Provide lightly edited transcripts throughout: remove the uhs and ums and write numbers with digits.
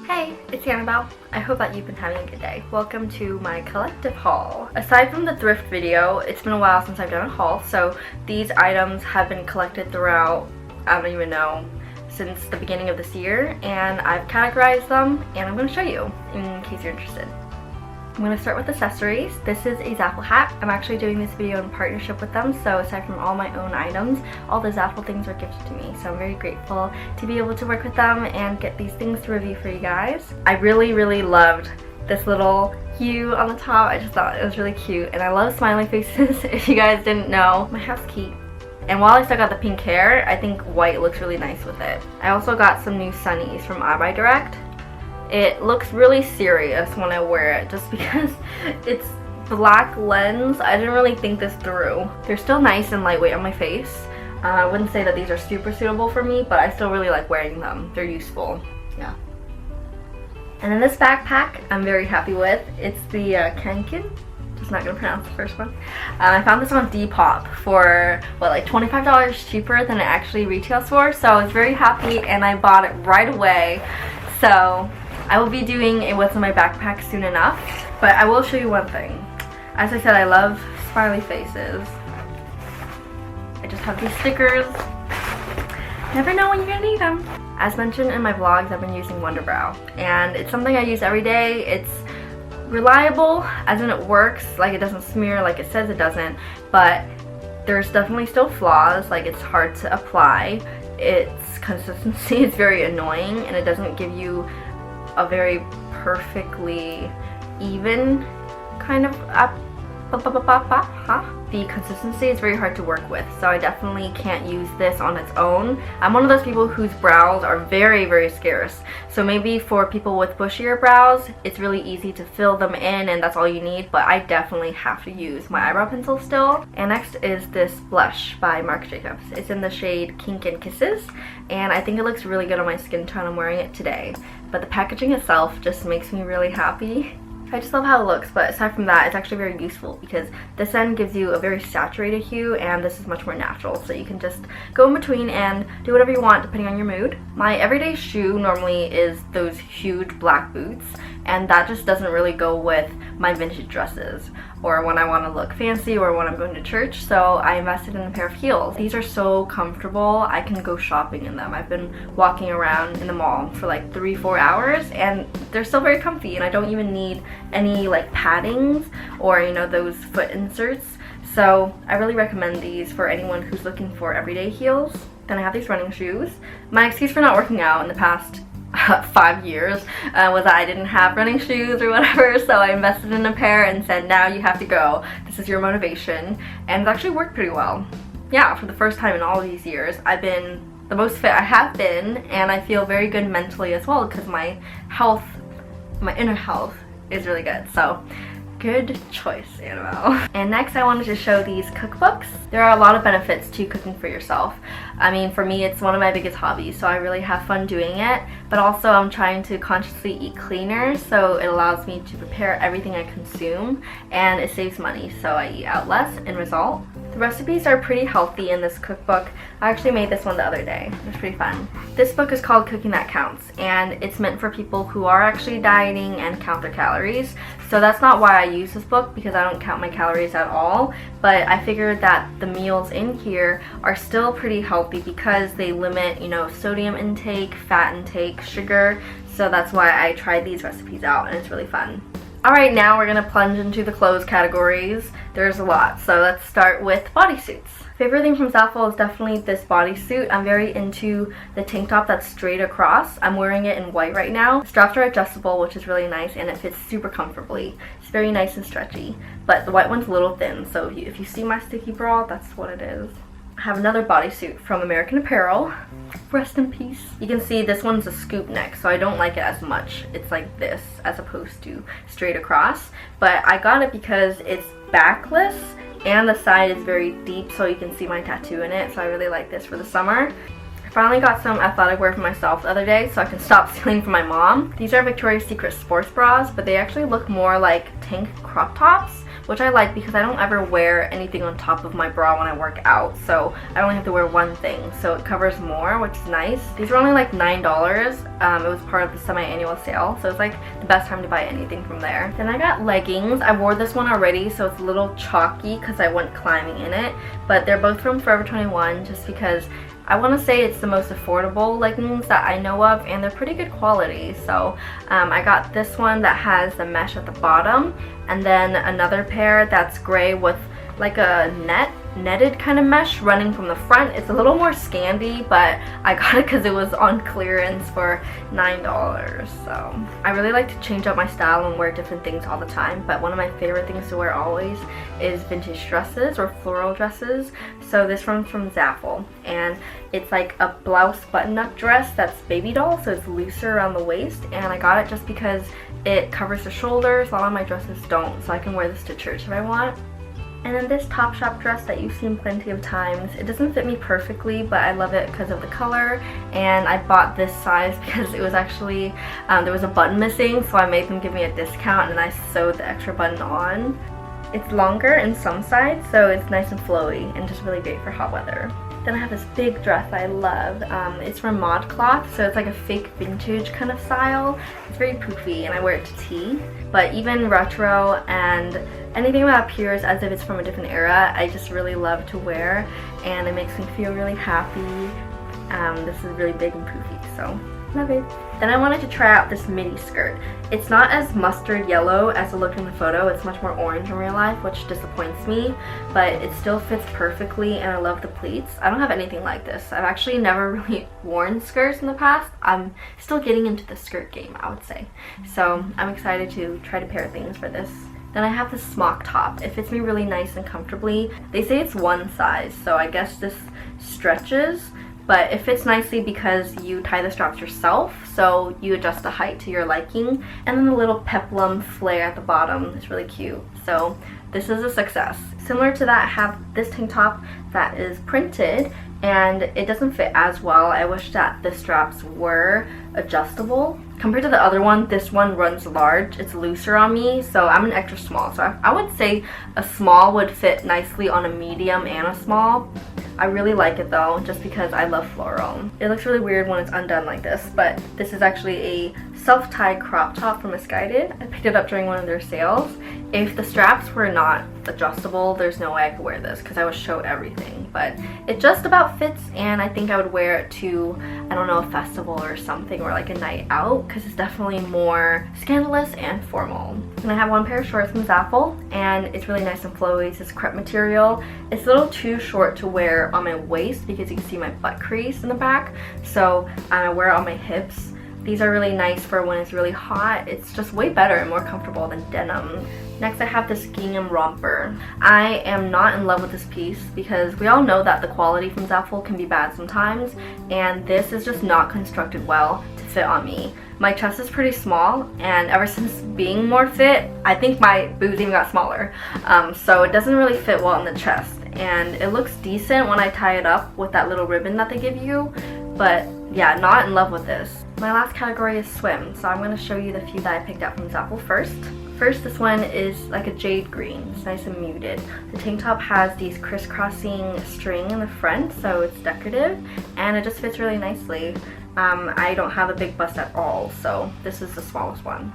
Hey, it's Annabelle. I hope that you've been having a good day. Welcome to my collective haul. Aside from the thrift video, it's been a while since I've done a haul, so these items have been collected throughout, I don't even know, since the beginning of this year, and I've categorized them, and I'm going to show you in case you're interested. I'm going to start with accessories. This is a Zaful hat. I'm actually doing this video in partnership with them, so aside from all my own items, all the Zaful things are gifted to me. So I'm very grateful to be able to work with them and get these things to review for you guys. I really loved this little hue on the top. I just thought it was really cute, and I love smiley faces. If you guys didn't know, my house key. And while I still got the pink hair, I think white looks really nice with it. I also got some new sunnies from Direct. It looks really serious when I wear it just because it's black lens. I didn't really think this through. They're still nice and lightweight on my face. I wouldn't say that these are super suitable for me, but I still really like wearing them. They're useful. Yeah. And then this backpack I'm very happy with. It's the Kanken. Just not gonna pronounce the first one. I found this on Depop for what, like $25 cheaper than it actually retails for. So I was very happy and I bought it right away. So I will be doing a what's in my backpack soon enough, but I will show you one thing. As I said, I love smiley faces. I just have these stickers. Never know when you're gonna need them. As mentioned in my vlogs, I've been using Wonderbrow, and it's something I use every day. It's reliable, as in it works, like it doesn't smear like it says it doesn't, but there's definitely still flaws, like it's hard to apply. Its consistency is very annoying, and it doesn't give you a very perfectly even kind of the consistency is very hard to work with, so I definitely can't use this on its own. I'm one of those people whose brows are very scarce, so maybe for people with bushier brows it's really easy to fill them in and that's all you need, but I definitely have to use my eyebrow pencil still. And next is this blush by Marc Jacobs. It's in the shade Kink and Kisses, and I think it looks really good on my skin tone. I'm wearing it today, but the packaging itself just makes me really happy. I just love how it looks, but aside from that, it's actually very useful because this end gives you a very saturated hue and this is much more natural, so you can just go in between and do whatever you want depending on your mood. My everyday shoe normally is those huge black boots, and that just doesn't really go with my vintage dresses or when I want to look fancy or when I'm going to church, so I invested in a pair of heels. These are so comfortable. I can go shopping in them. I've been walking around in the mall for like 3-4 hours and they're still very comfy, and I don't even need any like paddings or, you know, those foot inserts. So I really recommend these for anyone who's looking for everyday heels. Then I have these running shoes. My excuse for not working out in the past 5 years was that I didn't have running shoes or whatever, so I invested in a pair and said, now you have to go. This is your motivation, and it actually worked pretty well. Yeah, for the first time in all these years, I've been the most fit I have been, and I feel very good mentally as well because my health, my inner health is really good. So good choice, Annabelle. And next I wanted to show these cookbooks. There are a lot of benefits to cooking for yourself. I mean, for me it's one of my biggest hobbies, so I really have fun doing it, but also I'm trying to consciously eat cleaner, so it allows me to prepare everything I consume, and it saves money, so I eat out less in result. The recipes are pretty healthy in this cookbook. I actually made this one the other day. It was pretty fun. This book is called Cooking That Counts, and it's meant for people who are actually dieting and count their calories. So that's not why I use this book, because I don't count my calories at all, but I figured that the meals in here are still pretty healthy because they limit, you know, sodium intake, fat intake, sugar. So that's why I tried these recipes out, and it's really fun. Alright, now we're going to plunge into the clothes categories. There's a lot, so let's start with bodysuits. Favorite thing from Zaful is definitely this bodysuit. I'm very into the tank top that's straight across. I'm wearing it in white right now. The straps are adjustable, which is really nice, and it fits super comfortably. It's very nice and stretchy, but the white one's a little thin, so if you see my sticky bra, that's what it is. I have another bodysuit from American Apparel. Rest in peace. You can see this one's a scoop neck, so I don't like it as much. It's like this as opposed to straight across, but I got it because it's backless and the side is very deep, so you can see my tattoo in it, so I really like this for the summer. I finally got some athletic wear for myself the other day so I can stop stealing from my mom. These are Victoria's Secret sports bras, but they actually look more like tank crop tops, which I like because I don't ever wear anything on top of my bra when I work out, so I only have to wear one thing, so it covers more, which is nice. These were only like $9. It was part of the semi-annual sale, so it's like the best time to buy anything from there. Then I got leggings. I wore this one already, so it's a little chalky because I went climbing in it, but they're both from Forever 21 just because I want to say it's the most affordable leggings that I know of, and they're pretty good quality. So I got this one that has the mesh at the bottom, and then another pair that's gray with like a netted kind of mesh running from the front. It's a little more Scandi, but I got it because it was on clearance for $9. So I really like to change up my style and wear different things all the time, but one of my favorite things to wear always is vintage dresses or floral dresses. So this one's from Zaful, and it's like a blouse button-up dress that's baby doll, so it's looser around the waist, and I got it just because it covers the shoulders. A lot of my dresses don't, so I can wear this to church if I want. And then this Topshop dress that you've seen plenty of times. It doesn't fit me perfectly, but I love it because of the color, and I bought this size because it was actually, there was a button missing, so I made them give me a discount and I sewed the extra button on. It's longer in some sides, so it's nice and flowy and just really great for hot weather. Then I have this big dress I love. It's from ModCloth, so it's like a fake vintage kind of style. It's very poofy and I wear it to tea. But even retro and anything that appears as if it's from a different era, I just really love to wear, and it makes me feel really happy. This is really big and poofy, so love it. Then I wanted to try out this midi skirt. It's not as mustard yellow as it looked in the photo. It's much more orange in real life, which disappoints me, but it still fits perfectly, and I love the pleats. I don't have anything like this. I've actually never really worn skirts in the past. I'm still getting into the skirt game, I would say. So I'm excited to try to pair things for this. Then I have this smock top. It fits me really nice and comfortably. They say it's one size, so I guess this stretches, but it fits nicely because you tie the straps yourself, so you adjust the height to your liking. And then the little peplum flare at the bottom is really cute. So this is a success. Similar to that, I have this tank top that is printed, and it doesn't fit as well. I wish that the straps were adjustable. Compared to the other one, this one runs large. It's looser on me, so I'm an extra small. So I would say a small would fit nicely on a medium and a small. I really like it though, just because I love floral. It looks really weird when it's undone like this, but this is actually a self-tied crop top from Misguided. I picked it up during one of their sales. If the straps were not adjustable, there's no way I could wear this because I would show everything, but it just about fits, and I think I would wear it to, I don't know, a festival or something, or like a night out, because it's definitely more scandalous and formal. And I have one pair of shorts from Zaful, and it's really nice and flowy. It's this crepe material. It's a little too short to wear on my waist because you can see my butt crease in the back, so I wear it on my hips. These are really nice for when it's really hot. It's just way better and more comfortable than denim. Next, I have this gingham romper. I am not in love with this piece because we all know that the quality from Zaful can be bad sometimes, and this is just not constructed well to fit on me. My chest is pretty small, and ever since being more fit, I think my boobs even got smaller. So it doesn't really fit well in the chest, and it looks decent when I tie it up with that little ribbon that they give you, but yeah, not in love with this. My last category is swim, so I'm going to show you the few that I picked up from Zaful first. First, this one is like a jade green. It's nice and muted. The tank top has these crisscrossing string in the front, so it's decorative, and it just fits really nicely. I don't have a big bust at all, so this is the smallest one.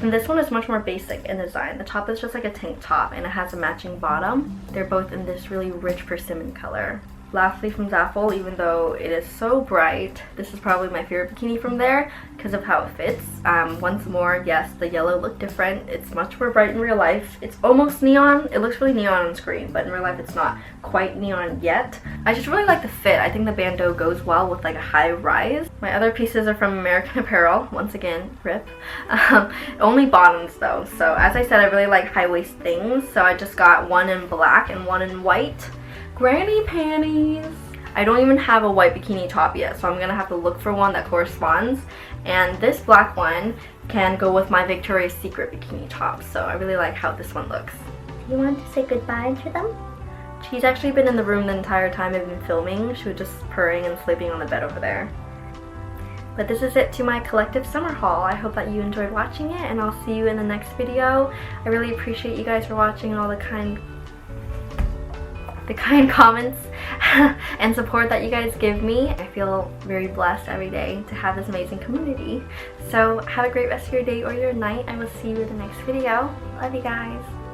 And this one is much more basic in design. The top is just like a tank top, and it has a matching bottom. They're both in this really rich persimmon color. Lastly, from Zaful, even though it is so bright, this is probably my favorite bikini from there because of how it fits. Once more, yes, the yellow looked different. It's much more bright in real life. It's almost neon. It looks really neon on screen, but in real life it's not quite neon yet. I just really like the fit. I think the bandeau goes well with like a high rise. My other pieces are from American Apparel. Once again, rip. Only bottoms though. So as I said, I really like high waist things. So I just got one in black and one in white. Granny panties. I don't even have a white bikini top yet, so I'm gonna have to look for one that corresponds. And this black one can go with my Victoria's Secret bikini top, so I really like how this one looks. Do you want to say goodbye to them? She's actually been in the room the entire time I've been filming. She was just purring and sleeping on the bed over there. But this is it to my collective summer haul. I hope that you enjoyed watching it, and I'll see you in the next video. I really appreciate you guys for watching and all the kind comments and support that you guys give me. I feel very blessed every day to have this amazing community. So have a great rest of your day or your night. I will see you in the next video. Love you guys.